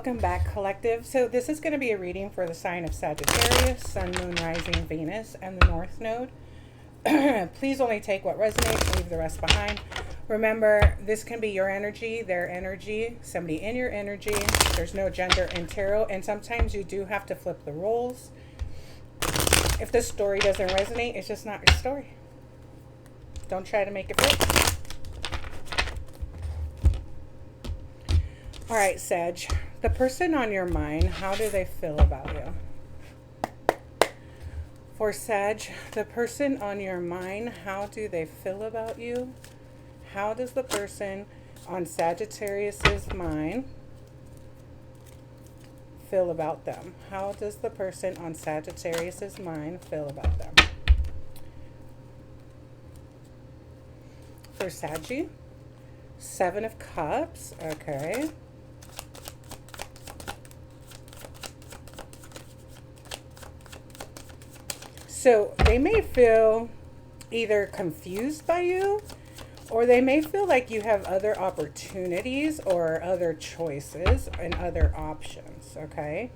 Welcome back, collective. So this is going to be a reading for the sign of Sagittarius, Sun, Moon, Rising, Venus, and the North Node. Please only take what resonates, leave the rest behind. Remember, this can be your energy, their energy, somebody in your energy. There's no gender in tarot, and sometimes you do have to flip the roles. If the story doesn't resonate, it's just not your story. Don't try to make it fit. All right, Sag, the person on your mind, how do they feel about you? For Sag, the person on your mind, how do they feel about you? How does the person on Sagittarius's mind feel about them? How does the person on Sagittarius's mind feel about them? For Saggy, Seven of Cups, okay. So they may feel either confused by you, or they may feel like you have other opportunities or other choices and other options, okay?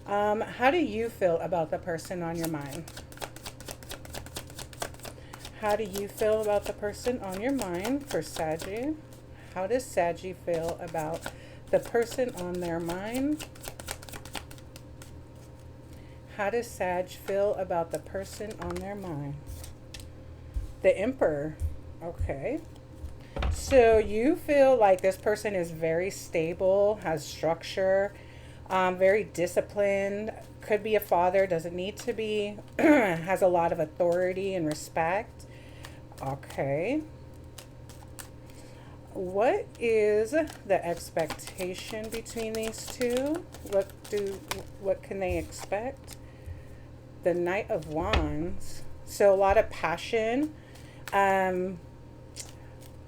How do you feel about the person on your mind? How do you feel about the person on your mind for Saggy? How does Saggy feel about the person on their mind? How does Sag feel about the person on their mind? The Emperor. Okay. So you feel like this person is very stable, has structure, very disciplined, could be a father, doesn't need to be, has a lot of authority and respect. Okay. What is the expectation between these two? What can they expect? The Knight of Wands. So a lot of passion, a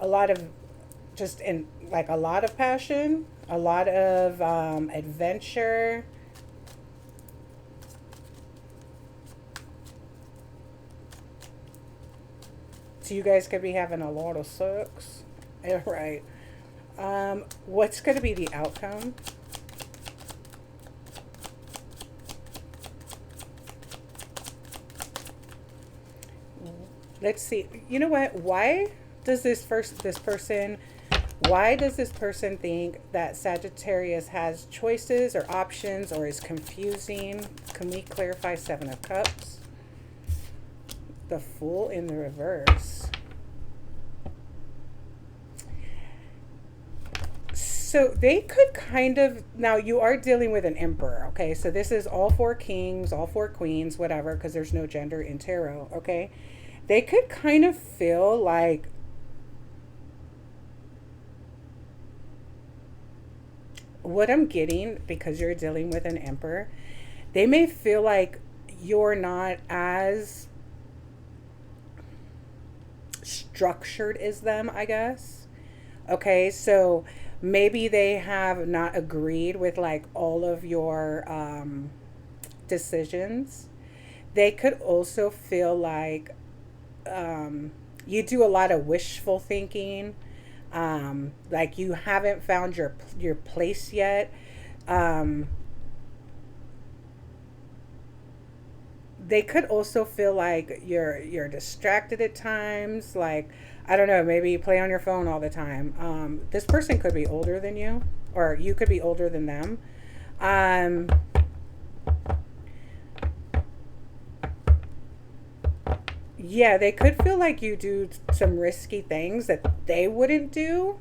lot of a lot of passion, a lot of adventure. So you guys could be having a lot of sex. All right. What's going to be the outcome? Let's see. You know what? Why does this person think that Sagittarius has choices or options or is confusing? Can we clarify? Seven of Cups. The Fool in the reverse. So they could kind of, now you are dealing with an Emperor, okay? So this is all four kings, all four queens, whatever, because there's no gender in tarot, okay? They could kind of feel like what I'm getting, because you're dealing with an Emperor, they may feel like you're not as structured as them, I guess. Okay, so maybe they have not agreed with like all of your decisions. They could also feel like you do a lot of wishful thinking, like you haven't found your place yet. They could also feel like you're distracted at times, like, I don't know, maybe you play on your phone all the time. This person could be older than you, or you could be older than them. Yeah, they could feel like you do some risky things that they wouldn't do.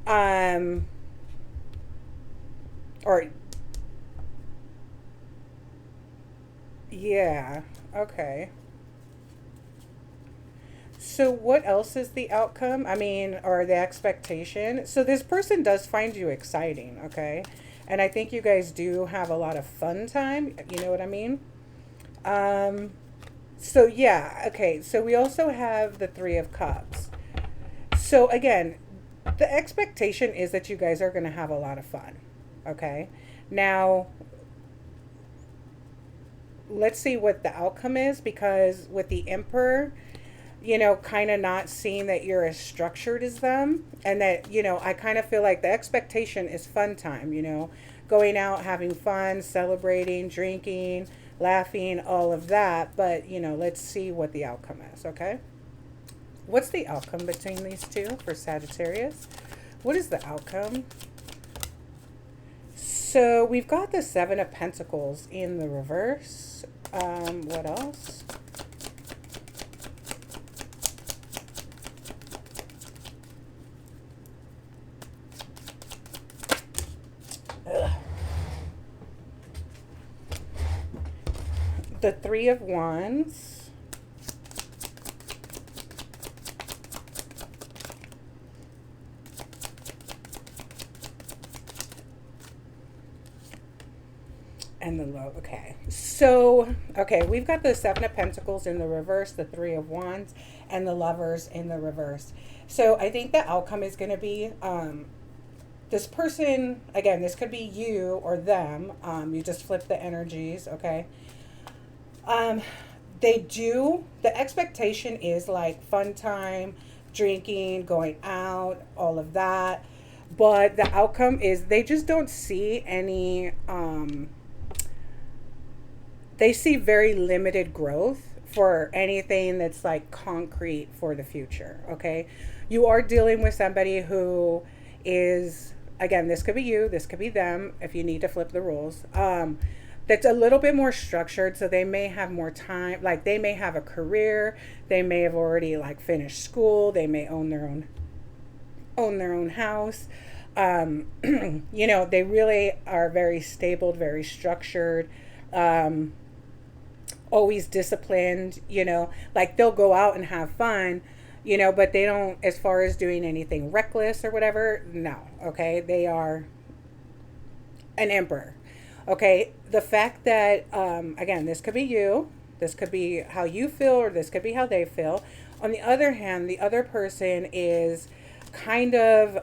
Or, yeah, okay. So what else is the outcome? I mean, or the expectation? So this person does find you exciting, okay? And I think you guys do have a lot of fun time. You know what I mean? So yeah, okay. So we also have the Three of Cups. So again, the expectation is that you guys are going to have a lot of fun, okay? Now, let's see what the outcome is, because with the Emperor, you know, kind of not seeing that you're as structured as them. And that, you know, I kind of feel like the expectation is fun time, you know, going out, having fun, celebrating, drinking, laughing, all of that. But, you know, let's see what the outcome is, okay? What's the outcome between these two for Sagittarius? What is the outcome? So we've got the Seven of Pentacles in the reverse. What else? The Three of Wands. And the Love. Okay. So, okay, we've got the Seven of Pentacles in the reverse, the Three of Wands, and the Lovers in the reverse. So I think the outcome is going to be this person, again, this could be you or them. You just flip the energies, okay? The expectation is like fun time, drinking, going out, all of that. But the outcome is they just don't see any, they see very limited growth for anything that's like concrete for the future, okay? You are dealing with somebody who is, again, this could be you, this could be them, if you need to flip the rules. That's a little bit more structured, so they may have more time, like they may have a career, they may have already like finished school, they may own their own house. You know, they really are very stable, very structured, always disciplined, you know, like they'll go out and have fun, you know, but they don't, as far as doing anything reckless or whatever, no, okay? They are an emperor. Okay, the fact that, again, this could be you, this could be how you feel, or this could be how they feel. On the other hand, the other person is kind of,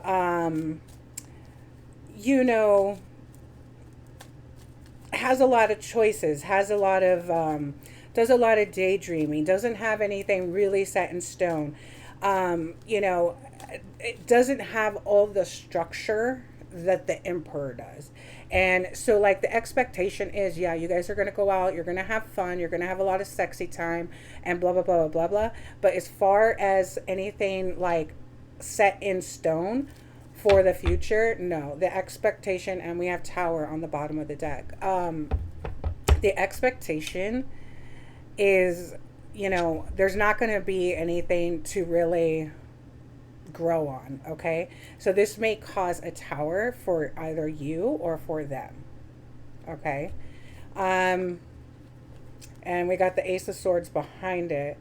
you know, has a lot of choices, has a lot of, does a lot of daydreaming, doesn't have anything really set in stone. You know, it doesn't have all the structure that the emperor does. And so like the expectation is, yeah, you guys are going to go out, you're going to have fun, you're going to have a lot of sexy time and blah, blah, blah, blah, blah, blah. But as far as anything like set in stone for the future, no, the expectation, and we have Tower on the bottom of the deck. The expectation is, you know, there's not going to be anything to really grow on, okay? So this may cause a tower for either you or for them, okay? And we got the Ace of Swords behind it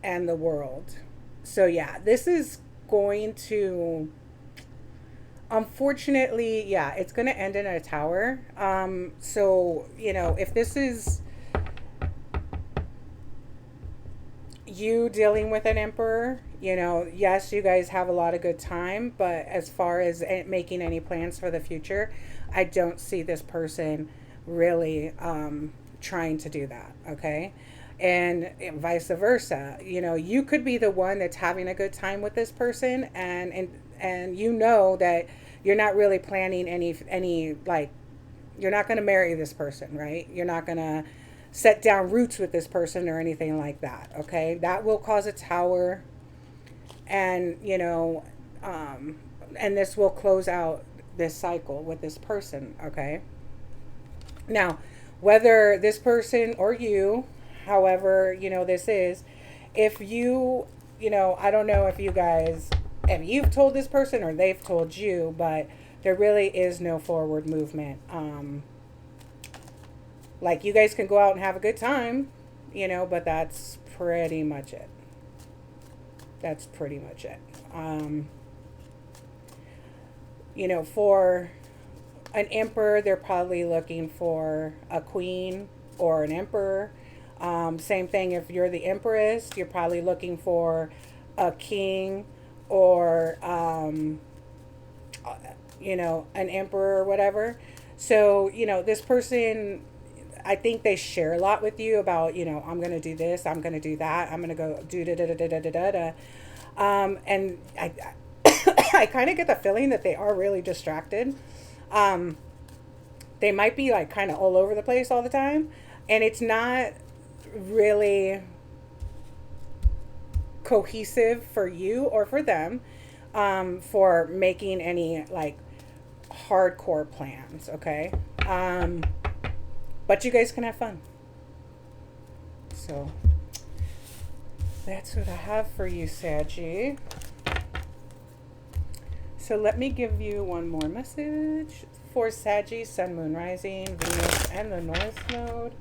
and the World. So yeah, this is going to, unfortunately, yeah, it's going to end in a tower. So, you know, if this is you dealing with an emperor, you know, yes, you guys have a lot of good time, but as far as making any plans for the future, I don't see this person really trying to do that, okay? And vice versa, you know, you could be the one that's having a good time with this person, and you know that you're not really planning any like, you're not going to marry this person, right? You're not going to set down roots with this person or anything like that, okay? That will cause a tower, and, you know, and this will close out this cycle with this person, okay? Now, whether this person or you, however, you know, this is, if you, you know, I don't know if you guys, if you've told this person or they've told you, but there really is no forward movement. Like, you guys can go out and have a good time, you know, but that's pretty much it. That's pretty much it. You know, for an emperor, they're probably looking for a queen or an emperor. Same thing if you're the empress, you're probably looking for a king or, you know, an emperor or whatever. So, you know, this person, I think they share a lot with you about, you know, I'm going to do this, I'm going to do that, I'm going to go do da da da da da da da. And I kind of get the feeling that they are really distracted. They might be like kind of all over the place all the time, and it's not really cohesive for you or for them, for making any like hardcore plans, okay? But you guys can have fun. So that's what I have for you, Saggy. So let me give you one more message for Saggy, Sun, Moon, Rising, Venus, and the North Node.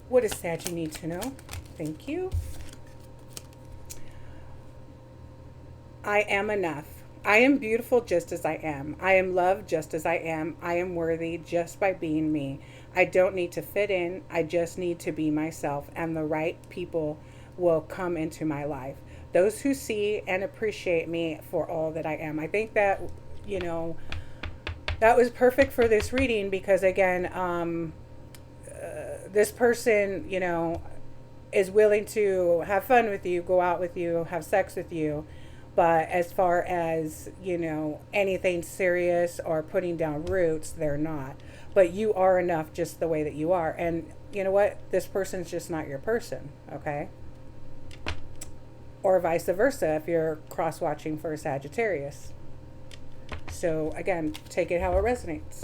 What does Saggy need to know? Thank you. I am enough. I am beautiful just as I am. I am loved just as I am. I am worthy just by being me. I don't need to fit in. I just need to be myself, and the right people will come into my life. Those who see and appreciate me for all that I am. I think that, you know, that was perfect for this reading because, again, this person, you know, is willing to have fun with you, go out with you, have sex with you. But as far as, you know, anything serious or putting down roots, they're not. But you are enough just the way that you are. And you know what? This person's just not your person, okay? Or vice versa if you're cross-watching for Sagittarius. So, again, take it how it resonates.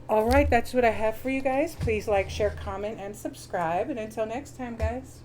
All right, that's what I have for you guys. Please like, share, comment, and subscribe. And until next time, guys.